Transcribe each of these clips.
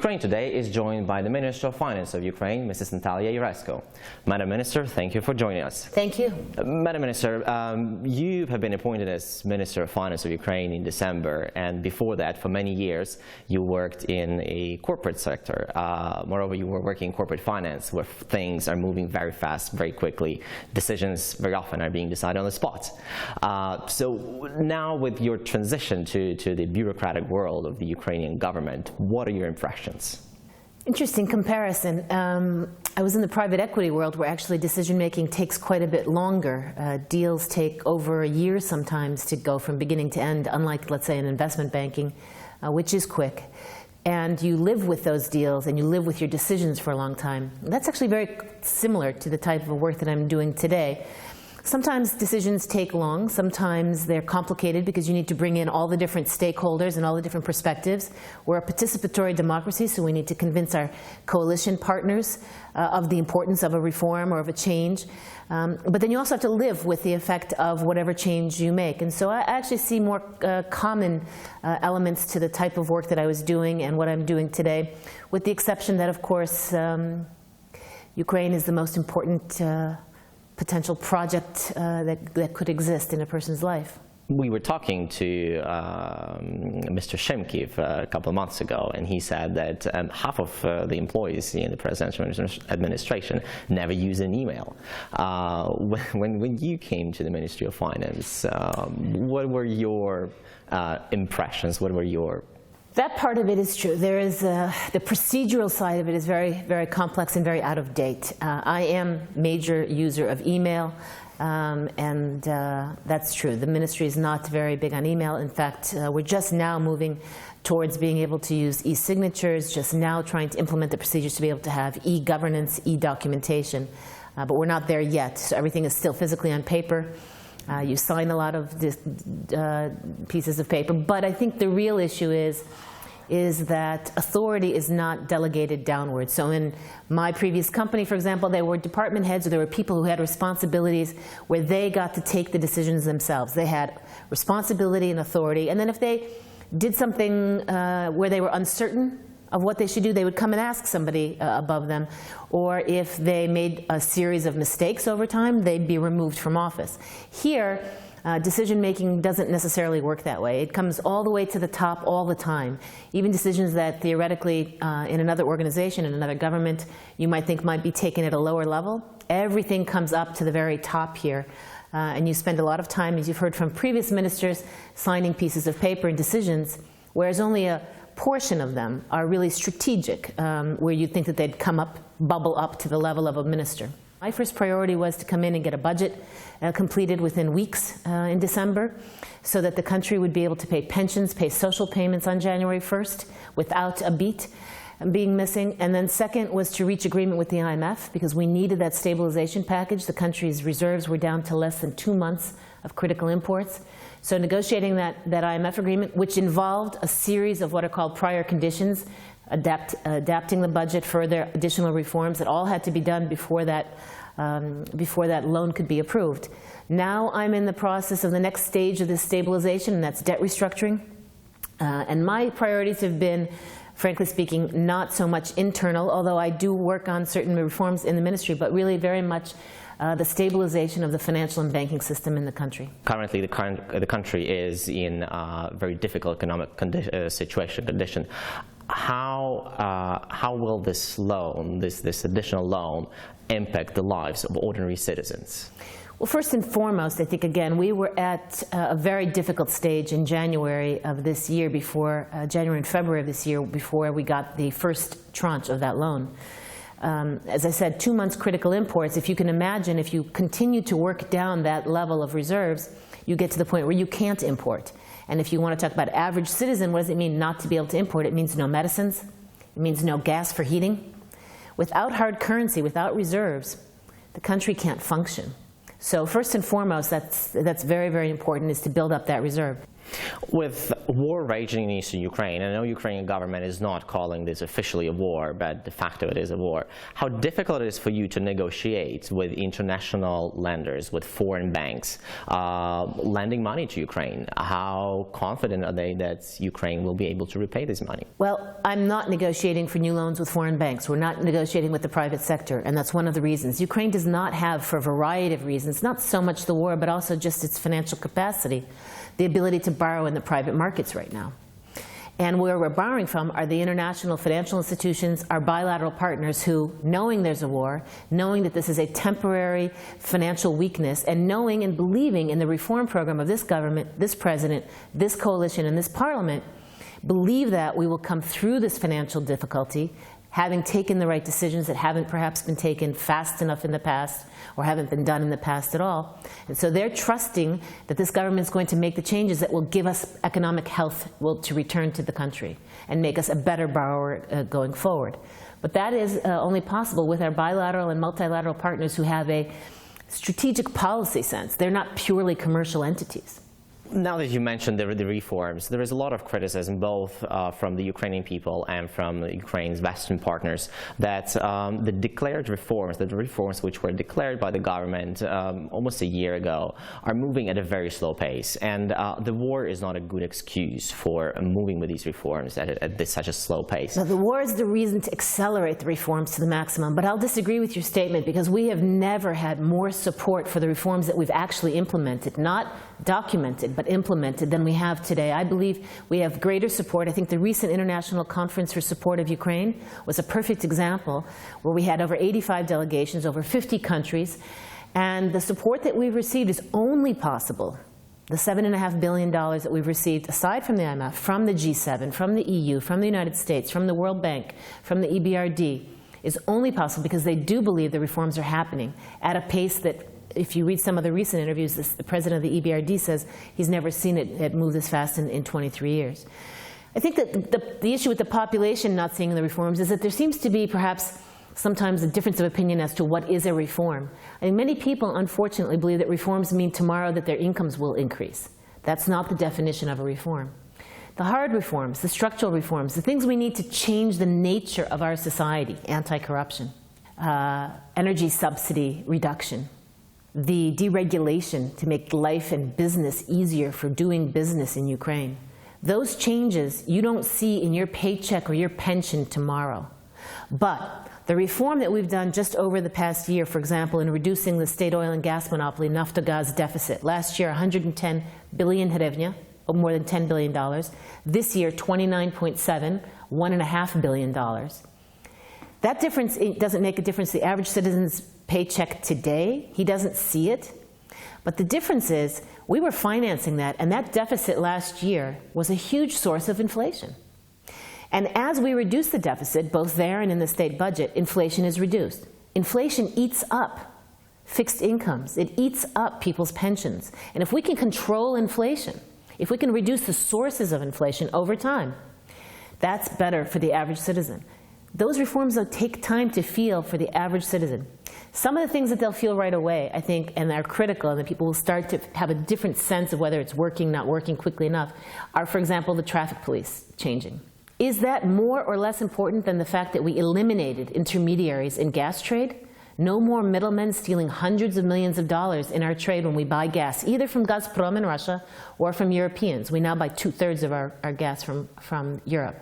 Ukraine today is joined by the Minister of Finance of Ukraine, Mrs. Natalie Jaresko. Madam Minister, thank you for joining us. Thank you. Madam Minister, you have been appointed as Minister of Finance of Ukraine in December, and before that, for many years, you worked in a corporate sector. Moreover, you were working in corporate finance, where things are moving very fast, very quickly. Decisions very often are being decided on the spot. So now, with your transition to the bureaucratic world of the Ukrainian government, what are your impressions? Interesting comparison. I was in the private equity world where actually decision-making takes quite a bit longer. Deals take over a year sometimes to go from beginning to end, unlike, let's say, in investment banking, which is quick. And you live with those deals and you live with your decisions for a long time. That's actually very similar to the type of work that I'm doing today. Sometimes decisions take long, sometimes they're complicated because you need to bring in all the different stakeholders and all the different perspectives. We're a participatory democracy, so we need to convince our coalition partners of the importance of a reform or of a change. But then you also have to live with the effect of whatever change you make. And so I actually see more common elements to the type of work that I was doing and what I'm doing today, with the exception that, of course, Ukraine is the most important potential project that could exist in a person's life. We were talking to Mr. Kyiv a couple of months ago, and he said that half of the employees in the presidential administration never use an email. When you came to the Ministry of Finance, what were your impressions? What were your... That part of it is true. There is the procedural side of it is very, very complex and very out of date. I am a major user of email, and that's true. The ministry is not very big on email. In fact, we're just now moving towards being able to use e-signatures, just now trying to implement the procedures to be able to have e-governance, e-documentation. But we're not there yet, so everything is still physically on paper. You sign a lot of this, pieces of paper, but I think the real issue is that authority is not delegated downwards. So in my previous company, for example, there were department heads, or there were people who had responsibilities where they got to take the decisions themselves. They had responsibility and authority, and then if they did something where they were uncertain of what they should do, they would come and ask somebody above them. Or if they made a series of mistakes over time, they'd be removed from office. Here, decision-making doesn't necessarily work that way. It comes all the way to the top all the time. Even decisions that theoretically in another organization, in another government, you might think might be taken at a lower level, everything comes up to the very top here. And you spend a lot of time, as you've heard from previous ministers, signing pieces of paper and decisions, whereas only a portion of them are really strategic, where you think that they'd come up, bubble up to the level of a minister. My first priority was to come in and get a budget completed within weeks in December, so that the country would be able to pay pensions, pay social payments on January 1st without a beat being missing. And then second was to reach agreement with the IMF, because we needed that stabilization package. The country's reserves were down to less than 2 months of critical imports. So negotiating that IMF agreement, which involved a series of what are called prior conditions, adapting the budget, further additional reforms, that all had to be done before that loan could be approved. Now I'm in the process of the next stage of this stabilization, and that's debt restructuring. And my priorities have been, frankly speaking, not so much internal, although I do work on certain reforms in the ministry, but really very much the stabilization of the financial and banking system in the country. Currently, the country is in a very difficult economic condition. How will this loan, this additional loan, impact the lives of ordinary citizens? Well, first and foremost, I think, again, we were at a very difficult stage in January of this year, January and February of this year, before we got the first tranche of that loan. As I said, 2 months critical imports. If you can imagine, if you continue to work down that level of reserves, you get to the point where you can't import. And if you want to talk about average citizen, what does it mean not to be able to import? It means no medicines. It means no gas for heating. Without hard currency, without reserves, the country can't function. So first and foremost, that's very, very important, is to build up that reserve. With war raging in eastern Ukraine, I know Ukrainian government is not calling this officially a war, but de facto it is a war. How difficult it is for you to negotiate with international lenders, with foreign banks, lending money to Ukraine? How confident are they that Ukraine will be able to repay this money? Well, I'm not negotiating for new loans with foreign banks. We're not negotiating with the private sector, and that's one of the reasons. Ukraine does not have, for a variety of reasons, not so much the war, but also just its financial capacity, the ability to borrow in the private markets right now. And where we're borrowing from are the international financial institutions, our bilateral partners who, knowing there's a war, knowing that this is a temporary financial weakness, and knowing and believing in the reform program of this government, this president, this coalition, and this parliament, believe that we will come through this financial difficulty, having taken the right decisions that haven't perhaps been taken fast enough in the past or haven't been done in the past at all. And so they're trusting that this government is going to make the changes that will give us economic health to return to the country and make us a better borrower going forward. But that is only possible with our bilateral and multilateral partners who have a strategic policy sense. They're not purely commercial entities. Now that you mentioned the reforms, there is a lot of criticism both from the Ukrainian people and from Ukraine's Western partners that the declared reforms, the reforms which were declared by the government almost a year ago, are moving at a very slow pace. And the war is not a good excuse for moving with these reforms at such a slow pace. Now, the war is the reason to accelerate the reforms to the maximum. But I'll disagree with your statement, because we have never had more support for the reforms that we've actually implemented, not documented, but implemented, than we have today. I believe we have greater support. I think the recent International Conference for Support of Ukraine was a perfect example, where we had over 85 delegations, over 50 countries, and the support that we've received is only possible. The $7.5 billion that we've received, aside from the IMF, from the G7, from the EU, from the United States, from the World Bank, from the EBRD, is only possible because they do believe the reforms are happening at a pace that, if you read some of the recent interviews, the president of the EBRD says he's never seen it move this fast in 23 years. I think that the issue with the population not seeing the reforms is that there seems to be perhaps sometimes a difference of opinion as to what is a reform. I mean, many people, unfortunately, believe that reforms mean tomorrow that their incomes will increase. That's not the definition of a reform. The hard reforms, the structural reforms, the things we need to change the nature of our society, anti-corruption, energy subsidy reduction, the deregulation to make life and business easier for doing business in Ukraine. Those changes you don't see in your paycheck or your pension tomorrow. But the reform that we've done just over the past year, for example, in reducing the state oil and gas monopoly, Naftogaz deficit. Last year, 110 billion hryvnia, or more than $10 billion. This year, 29.7, $1.5 billion. That difference doesn't make a difference to the average citizen's paycheck today. He doesn't see it. But the difference is we were financing that, and that deficit last year was a huge source of inflation. And as we reduce the deficit, both there and in the state budget, inflation is reduced. Inflation eats up fixed incomes. It eats up people's pensions. And if we can control inflation, if we can reduce the sources of inflation over time, that's better for the average citizen. Those reforms, though, take time to feel for the average citizen. Some of the things that they'll feel right away, I think, and are critical, and that people will start to have a different sense of whether it's working, not working quickly enough, are, for example, the traffic police changing. Is that more or less important than the fact that we eliminated intermediaries in gas trade? No more middlemen stealing hundreds of millions of dollars in our trade when we buy gas, either from Gazprom in Russia or from Europeans. We now buy 2/3 of our gas from Europe.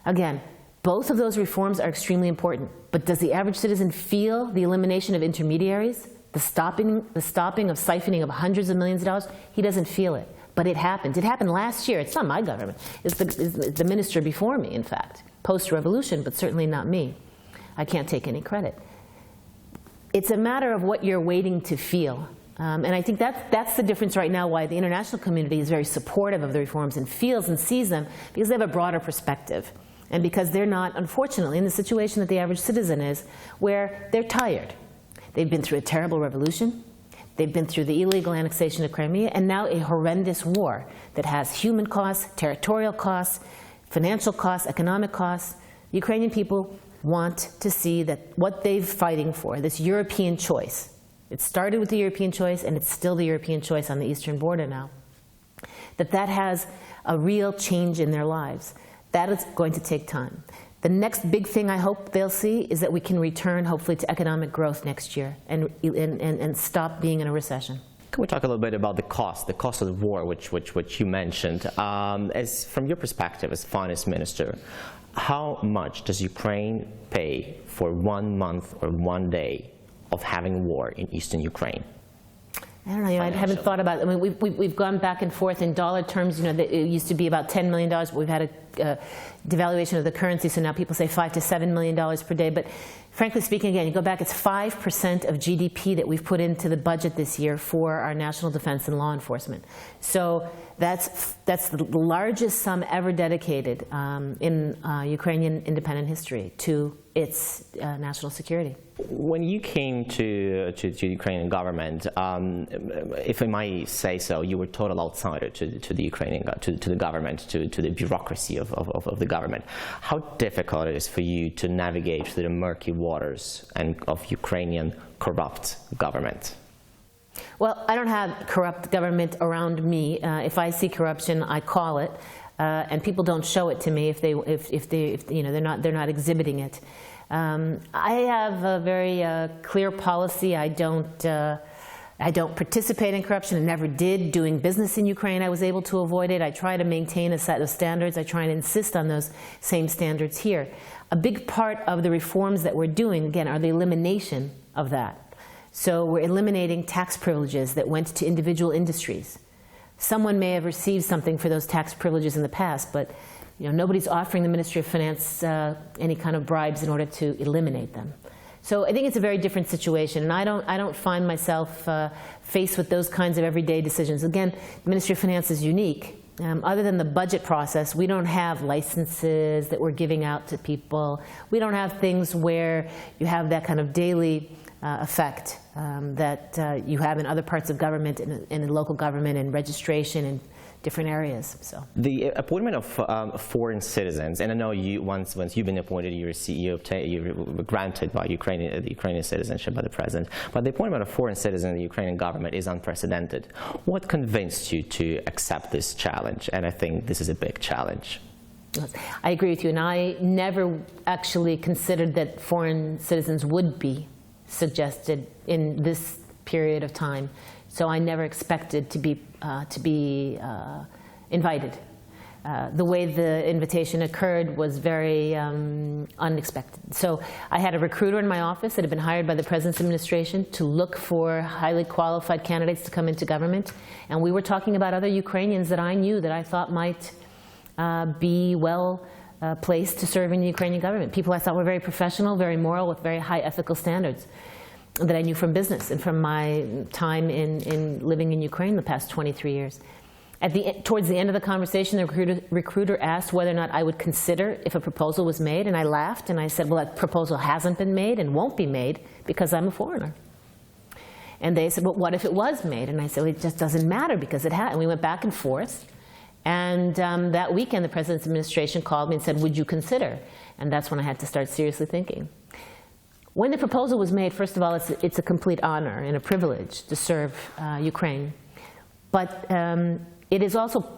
Again, both of those reforms are extremely important. But does the average citizen feel the elimination of intermediaries, the stopping of siphoning of hundreds of millions of dollars? He doesn't feel it. But it happened. It happened last year. It's not my government. It's the minister before me, in fact, post-revolution, but certainly not me. I can't take any credit. It's a matter of what you're waiting to feel. And I think that's the difference right now, why the international community is very supportive of the reforms and feels and sees them, because they have a broader perspective. And because they're not, unfortunately, in the situation that the average citizen is, where they're tired. They've been through a terrible revolution. They've been through the illegal annexation of Crimea, and now a horrendous war that has human costs, territorial costs, financial costs, economic costs. Ukrainian people want to see that what they're fighting for, this European choice, it started with the European choice, and it's still the European choice on the eastern border now. that has a real change in their lives. That is going to take time. The next big thing I hope they'll see is that we can return, hopefully, to economic growth next year and stop being in a recession. Can we talk a little bit about the cost of the war, which you mentioned? As from your perspective as finance minister, how much does Ukraine pay for 1 month or 1 day of having war in eastern Ukraine? I don't know. I haven't thought about it. I mean, we've gone back and forth in dollar terms. You know, it used to be about $10 million, but we've had a devaluation of the currency, so now people say $5 to $7 million per day. But frankly speaking, again, you go back, it's 5% of GDP that we've put into the budget this year for our national defense and law enforcement. So that's the largest sum ever dedicated in Ukrainian independent history to its national security. When you came to the Ukrainian government, if I might say so, you were total outsider to the Ukrainian to the government, to the bureaucracy of the government. How difficult it is for you to navigate through the murky waters of Ukrainian corrupt government? Well, I don't have corrupt government around me. If I see corruption, I call it, and people don't show it to me if you know they're not exhibiting it. I have a very clear policy. I don't participate in corruption. I never did. Doing business in Ukraine, I was able to avoid it. I try to maintain a set of standards. I try and insist on those same standards here. A big part of the reforms that we're doing, again, are the elimination of that. So we're eliminating tax privileges that went to individual industries. Someone may have received something for those tax privileges in the past, but you know, nobody's offering the Ministry of Finance any kind of bribes in order to eliminate them. So I think it's a very different situation, and I don't find myself faced with those kinds of everyday decisions. Again, the Ministry of Finance is unique. Other than the budget process, we don't have licenses that we're giving out to people. We don't have things where you have that kind of daily effect that you have in other parts of government, in local government, and registration in different areas. So the appointment of foreign citizens, and I know you once you've been appointed, you were granted by the Ukrainian citizenship by the president. But the appointment of foreign citizens in the Ukrainian government is unprecedented. What convinced you to accept this challenge? And I think this is a big challenge. I agree with you, and I never actually considered that foreign citizens would be suggested in this period of time. So I never expected to be invited. The way the invitation occurred was very unexpected. So I had a recruiter in my office that had been hired by the President's administration to look for highly qualified candidates to come into government. And we were talking about other Ukrainians that I knew that I thought might be well placed to serve in the Ukrainian government. People I thought were very professional, very moral, with very high ethical standards that I knew from business and from my time in living in Ukraine the past 23 years. Towards the end of the conversation, the recruiter asked whether or not I would consider if a proposal was made, and I laughed and I said, well, that proposal hasn't been made and won't be made because I'm a foreigner. And they said, well, what if it was made? And I said, well, it just doesn't matter because it had. And we went back and forth. And that weekend, the President's administration called me and said, would you consider? And that's when I had to start seriously thinking. When the proposal was made, first of all, it's a complete honor and a privilege to serve Ukraine. But it is also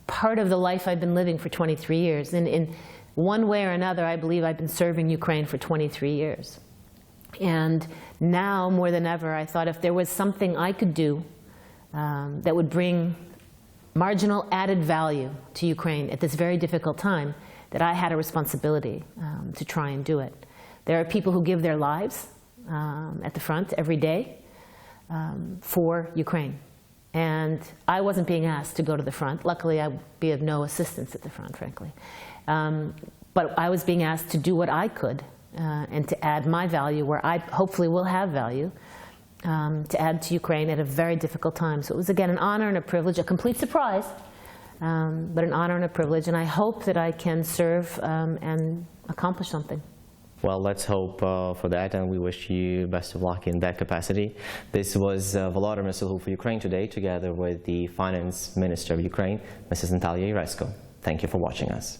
part of the life I've been living for 23 years. And in one way or another, I believe I've been serving Ukraine for 23 years. And now, more than ever, I thought if there was something I could do that would bring marginal added value to Ukraine at this very difficult time, that I had a responsibility to try and do it. There are people who give their lives at the front every day for Ukraine. And I wasn't being asked to go to the front. Luckily, I would be of no assistance at the front, frankly. But I was being asked to do what I could and to add my value where I hopefully will have value to add to Ukraine at a very difficult time. So it was, again, an honor and a privilege, a complete surprise, but an honor and a privilege. And I hope that I can serve and accomplish something. Well, let's hope for that, and we wish you best of luck in that capacity. This was Volodomyr Solohub for Ukraine Today, together with the Finance Minister of Ukraine, Mrs. Natalie Jaresko. Thank you for watching us.